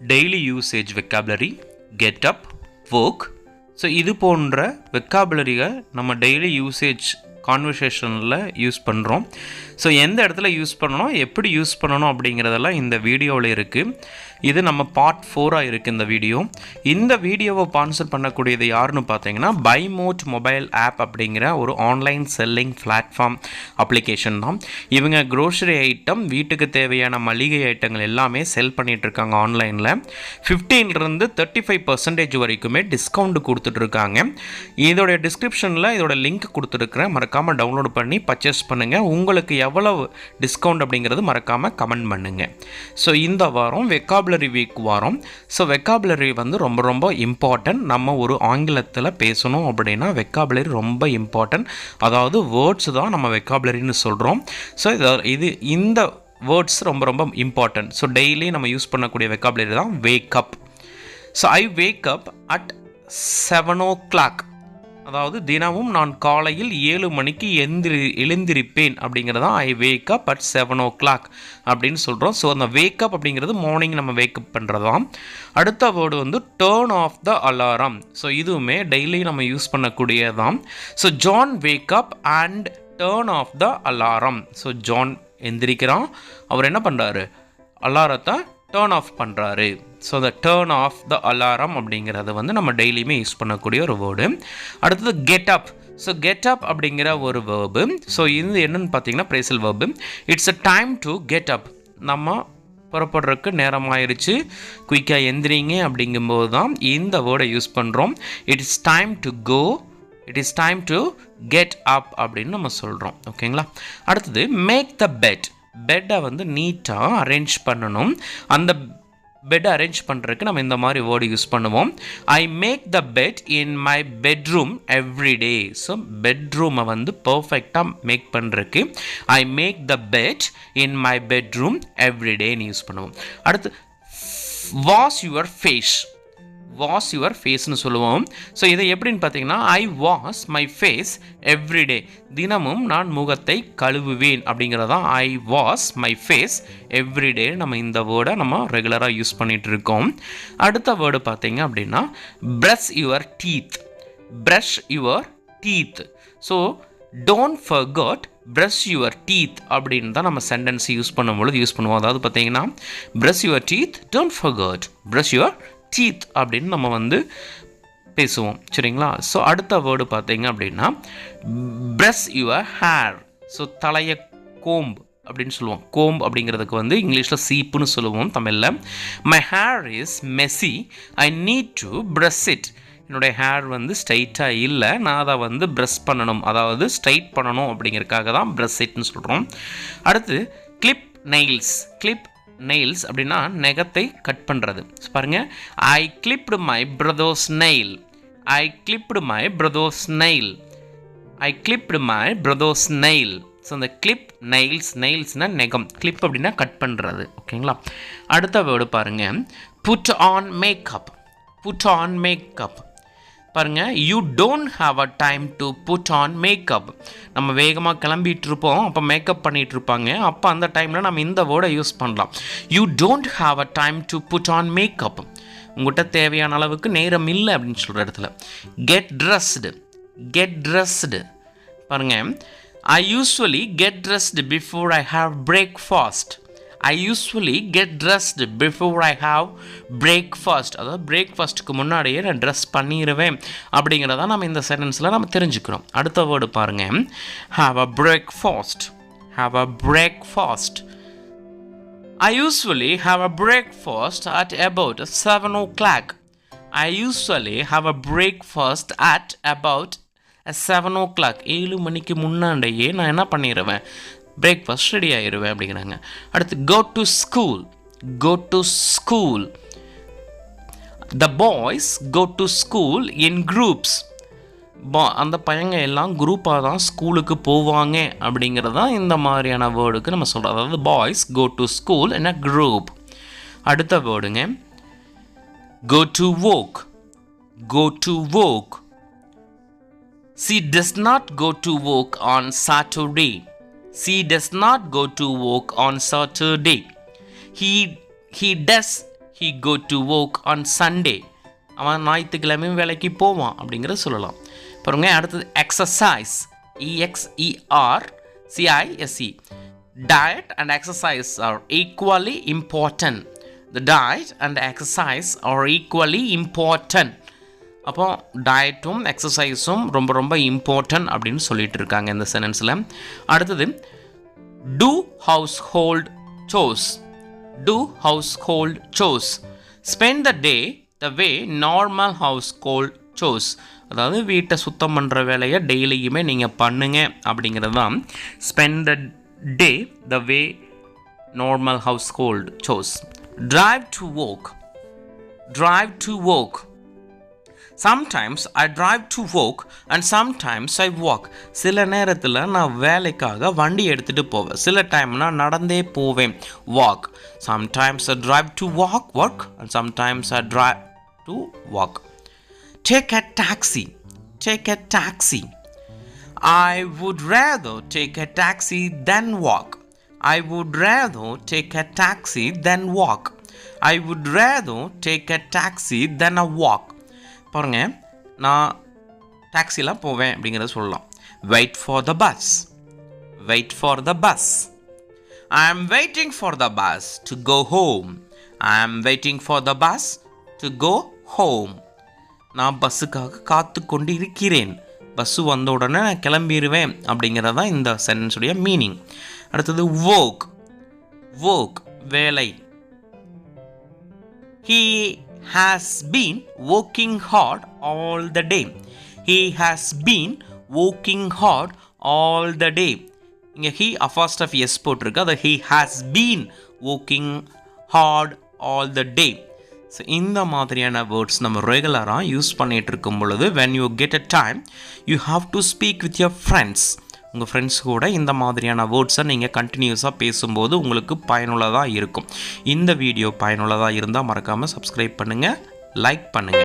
daily usage vocabulary, get up, work. So இது போன்ற வெக்காபுலரியை நம்ம டெய்லி யூசேஜ் கான்வர்சேஷனில் யூஸ் பண்ணுறோம். ஸோ எந்த இடத்துல யூஸ் பண்ணணும், எப்படி யூஸ் பண்ணணும் அப்படிங்கிறதெல்லாம் இந்த வீடியோவில் இருக்குது. இது நம்ம பார்ட் 4 இருக்குது இந்த வீடியோ. இந்த வீடியோவை ஸ்பான்சர் பண்ணக்கூடியது யாருன்னு பார்த்தீங்கன்னா BuyMote மொபைல் ஆப் அப்படிங்கிற ஒரு ஆன்லைன் செல்லிங் பிளாட்ஃபார்ம் அப்ளிகேஷன் தான். இவங்க க்ரோசரி ஐட்டம், வீட்டுக்கு தேவையான மளிகை ஐட்டங்கள் எல்லாமே செல் பண்ணிகிட்ருக்காங்க ஆன்லைனில். 15% 35% வரைக்குமே டிஸ்கவுண்ட் கொடுத்துட்ருக்காங்க. இதோடைய டிஸ்கிரிப்ஷனில் இதோட லிங்க் கொடுத்துருக்குறேன், மறக்காமல் டவுன்லோட் பண்ணி பர்ச்சேஸ் பண்ணுங்கள். உங்களுக்கு எவ்வளவு டிஸ்கவுண்ட் அப்படிங்கிறது மறக்காமல் கமெண்ட் பண்ணுங்கள். ஸோ இந்த வாரம் வெக்காபுலரி வீக் வாரம். ஸோ வெக்காபுலரி வந்து ரொம்ப ரொம்ப இம்பார்ட்டன்ட். நம்ம ஒரு ஆங்கிலத்தில் பேசணும் அப்படின்னா வெக்காபுலரி ரொம்ப இம்பார்ட்டன்ட். அதாவது வேர்ட்ஸ் தான் நம்ம வெக்காபுலரின்னு சொல்கிறோம். ஸோ இந்த வேர்ட்ஸ் ரொம்ப ரொம்ப இம்பார்ட்டன்ட். ஸோ டெய்லி நம்ம யூஸ் பண்ணக்கூடிய வெக்காபுலரி தான் wake up. So I wake up at 7 o'clock. அதாவது தினமும் நான் காலையில் 7 மணிக்கு எழுந்திருப்பேன் அப்படிங்கிறதான் ஐ வேக் அப் அட் 7 o'clock அப்படின்னு சொல்கிறோம். ஸோ அந்த வேக் அப் அப்படிங்கிறது மார்னிங் நம்ம வேக்கப் பண்ணுறதாம். அடுத்த வேர்டு வந்து turn off the alarm. So இதுவுமே டெய்லி நம்ம யூஸ் பண்ணக்கூடியதான். So John wake up and turn off the alarm. So John எந்திரிக்கிறான், அவர் என்ன பண்ணுறாரு, அலாரத்தை டேர்ன் ஆஃப் பண்ணுறாரு. So the turn off the alarm அப்படிங்கிறது வந்து நம்ம டெய்லியுமே யூஸ் பண்ணக்கூடிய ஒரு வேர்டு. அடுத்தது get up. So get up அப்படிங்கிற ஒரு வேர்பு. ஸோ இது என்னென்னு பார்த்தீங்கன்னா phrasal verb. It's a time to get up. நம்ம புறப்படுறதுக்கு நேரம் ஆயிடுச்சு, குயிக்காக எந்திரிங்க அப்படிங்கும்போது தான் இந்த வேர்டை யூஸ் பண்ணுறோம். It is time to go, it is time to get up அப்படின்னு நம்ம சொல்கிறோம். ஓகேங்களா. அடுத்தது மேக் த பெட். பெட்டை வந்து நீட்டாக அரேஞ்ச் பண்ணணும். அந்த பெட்டை அரேஞ்ச் பண்ணுறதுக்கு நம்ம இந்த மாதிரி வேர்டு யூஸ் பண்ணுவோம். I make the bed in my bedroom every day. So பெட்ரூமை வந்து பர்ஃபெக்டாக மேக் பண்ணுறதுக்கு I make the bed in my bedroom எவ்ரிடேன்னு யூஸ் பண்ணுவோம். அடுத்து wash your face. Wash your ஃபேஸ்னு சொல்லுவோம். ஸோ இதை எப்படின்னு பார்த்தீங்கன்னா I wash my face every day. தினமும் நான் முகத்தை கழுவுவேன் அப்படிங்கிறதான் I wash my face every day. நம்ம இந்த வேர்டை நம்ம ரெகுலராக யூஸ் பண்ணிகிட்டு இருக்கோம். அடுத்த வேர்டு பார்த்தீங்க அப்படின்னா brush your teeth. Brush your teeth. So don't forgot brush your teeth அப்படின்னு தான் நம்ம சென்டென்ஸ் யூஸ் பண்ணும்பொழுது யூஸ் பண்ணுவோம். அதாவது பார்த்தீங்கன்னா brush your teeth, don't forgot brush your teeth அப்படின்னு நம்ம வந்து பேசுவோம். சரிங்களா. ஸோ அடுத்த வேர்டு பார்த்தீங்க அப்படின்னா ப்ரஷ் யுவர் ஹேர். ஸோ தலையை கோம்பு அப்படின்னு சொல்லுவோம். கோம்பு அப்படிங்கிறதுக்கு வந்து இங்கிலீஷில் சீப்புன்னு சொல்லுவோம் தமிழில். My hair is Messi, I need to brush it. என்னுடைய ஹேர் வந்து ஸ்ட்ரைட்டாக இல்லை, நான் அதை வந்து ப்ரஷ் பண்ணணும், அதாவது ஸ்ட்ரைட் பண்ணணும் அப்படிங்கிறதுக்காக தான் ப்ரஷ் இட்னு சொல்கிறோம். அடுத்து கிளிப் நெயில்ஸ். கிளிப் நெயில்ஸ் அப்படின்னா நெகத்தை கட் பண்ணுறது. பாருங்கள், I clipped my brother's nail. I clipped my brother's nail. I clipped my brother's nail. So இந்த கிளிப் நெயில்ஸ், நெயில்ஸ்னால் நெகம், கிளிப் அப்படின்னா கட் பண்ணுறது. ஓகேங்களா. அடுத்த வேர்டு பாருங்கள் put on makeup. Put on makeup. பாருங்கள், you don't have a time to put on makeup. நம்ம வேகமாக கிளம்பிட்டு இருப்போம், அப்போ மேக்கப் பண்ணிகிட்டு இருப்பாங்க. அப்போ அந்த டைமில் நம்ம இந்த வேர்டை யூஸ் பண்ணலாம். You don't have a time to put on makeup. உங்கள்கிட்ட தேவையான அளவுக்கு நேரம் இல்லை அப்படின்னு சொல்கிற இடத்துல கெட் ட்ரெஸ்டு. Get dressed. பாருங்கள், I usually get dressed before I have breakfast. I usually get dressed before I have breakfast. அதாவது பிரேக்ஃபாஸ்ட்டுக்கு முன்னாடியே நான் ட்ரெஸ் பண்ணிடுவேன் அப்படிங்கிறத நம்ம இந்த சென்டென்ஸில் நம்ம தெரிஞ்சுக்கிறோம். அடுத்த வேர்டு பாருங்கள் have a breakfast. have a breakfast. I usually have a breakfast at about 7 o'clock. I usually have a breakfast at about 7 o'clock. 7 மணிக்கு முன்னாடியே நான் என்ன பண்ணிடுவேன், பிரேக்ஃபாஸ்ட் ரெடி ஆகிடுவேன் அப்படிங்கிறாங்க. அடுத்து go to school. Go to school. The boys go to school in groups. அந்த பையங்க எல்லாம் குரூப்பாக தான் ஸ்கூலுக்கு போவாங்க அப்படிங்கிறது தான் இந்த மாதிரியான வேர்டுக்கு நம்ம சொல்கிறோம். அதாவது boys go to school in a group. அடுத்த வேர்டுங்க go to work. Go to work. She does not go to work on Saturday. She does not go to work on Saturday. He he go to work on Sunday. அவன் ஞாயிற்றுக்கிழமையும் வேலைக்கு போவான் அப்படிங்கிறத சொல்லலாம். பாருங்க அடுத்தது exercise, EXERCISE. Diet and exercise are equally important. The diet and exercise are equally important. அப்போ டயட்டும் எக்ஸசைஸும் ரொம்ப ரொம்ப இம்பார்ட்டன்ட் அப்படின்னு சொல்லிட்டு இருக்காங்க இந்த சென்டென்ஸில். அடுத்தது do household chores. Do household chores. Spend the day the way normal household chores. அதாவது வீட்டை சுத்தம் பண்ணுற வேலையை டெய்லியுமே நீங்கள் பண்ணுங்க அப்படிங்கிறது தான் spend the day the way normal household chores. Drive to work. Drive to work. Sometimes I drive to work and sometimes I walk. சில நேரத்தில் நான் வேலைக்காக வண்டி எடுத்துகிட்டு போவேன், சில டைம் நான் நடந்தே போவேன், walk. Sometimes I drive to work and sometimes I drive to walk. Take a taxi. Take a taxi. I would rather take a taxi than walk. I would rather take a taxi than walk. I would rather take a taxi than a walk. பாருங்க நான் டாக்ஸிலாம் போவேன் அப்படிங்கிறத சொல்லலாம். Wait for the bus. Wait for the bus. I am waiting for the bus to go home. I am waiting for the bus to go home. நான் பஸ்ஸுக்காக காத்து கொண்டு இருக்கிறேன், bus வந்த உடனே நான் கிளம்பிடுவேன் அப்படிங்கிறது தான் இந்த சென்டென்ஸுடைய மீனிங். அடுத்தது work. Work வேலை. He has been working hard all the day. He has been working hard all the day. இங்கே he apostrophe s போட்டிருக்கு, அது he has been working hard all the day. So இந்த மாதிரியான words நம்ம ரெகுலராக use பண்ணிகிட்டு இருக்கும் பொழுது when you get a time you have to speak with your friends. உங்கள் ஃப்ரெண்ட்ஸ் கூட இந்த மாதிரியான வேர்ட்ஸை நீங்கள் கண்டினியூஸாக பேசும்போது உங்களுக்கு பயனுள்ளதாக இருக்கும். இந்த வீடியோ பயனுள்ளதாக இருந்தால் மறக்காமல் சப்ஸ்கிரைப் பண்ணுங்கள், லைக் பண்ணுங்கள்.